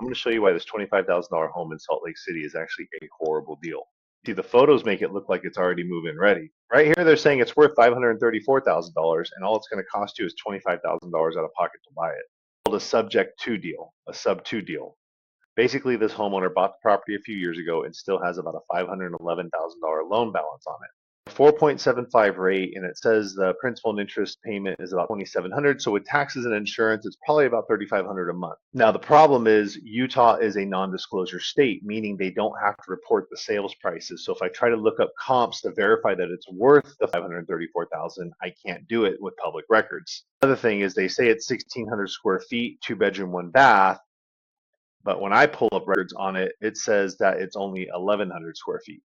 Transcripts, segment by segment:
I'm going to show you why this $25,000 home in Salt Lake City is actually a horrible deal. See, the photos make it look like it's already move-in ready. Right here, they're saying it's worth $534,000, and all it's going to cost you is $25,000 out of pocket to buy it. It's called a subject to deal, a sub two deal. Basically, this homeowner bought the property a few years ago and still has about a $511,000 loan balance on it. 4.75 rate, and it says the principal and interest payment is about $2,700. So with taxes and insurance, it's probably about $3,500 a month. Now the problem is Utah is a non-disclosure state, meaning they don't have to report the sales prices. So if I try to look up comps to verify that it's worth the $534,000, I can't do it with public records. Another thing is they say it's 1,600 square feet, 2 bedroom, 1 bath. But when I pull up records on it, it says that it's only 1,100 square feet.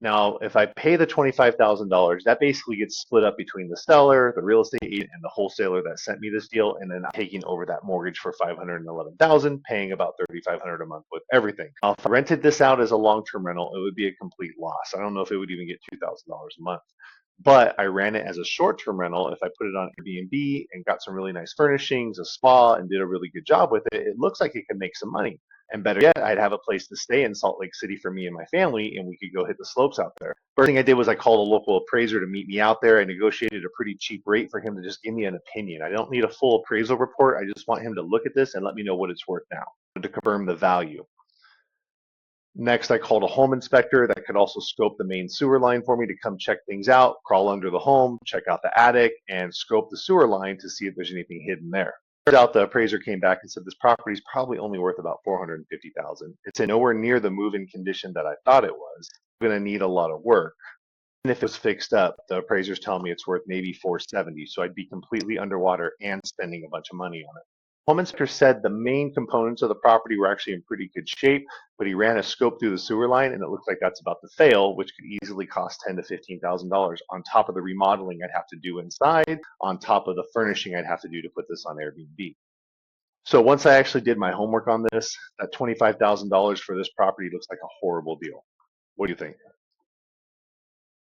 Now, if I pay the $25,000, that basically gets split up between the seller, the real estate agent, and the wholesaler that sent me this deal, and then I'm taking over that mortgage for $511,000, paying about $3,500 a month with everything. Now, if I rented this out as a long-term rental, it would be a complete loss. I don't know if it would even get $2,000 a month. But I ran it as a short-term rental. If I put it on Airbnb and got some really nice furnishings, a spa, and did a really good job with it, it looks like it could make some money. And better yet, I'd have a place to stay in Salt Lake City for me and my family, and we could go hit the slopes out there. First thing I did was I called a local appraiser to meet me out there. I negotiated a pretty cheap rate for him to just give me an opinion. I don't need a full appraisal report. I just want him to look at this and let me know what it's worth now to confirm the value. Next, I called a home inspector that could also scope the main sewer line for me to come check things out, crawl under the home, check out the attic, and scope the sewer line to see if there's anything hidden there. Turns out the appraiser came back and said this property is probably only worth about $450,000. It's nowhere near the move-in condition that I thought it was. It's going to need a lot of work. And if it was fixed up, the appraiser's telling me it's worth maybe $470,000. So I'd be completely underwater and spending a bunch of money on it. Home inspector said the main components of the property were actually in pretty good shape, but he ran a scope through the sewer line, and it looks like that's about to fail, which could easily cost $10,000 to $15,000 on top of the remodeling I'd have to do inside, on top of the furnishing I'd have to do to put this on Airbnb. So once I actually did my homework on this, that $25,000 for this property looks like a horrible deal. What do you think?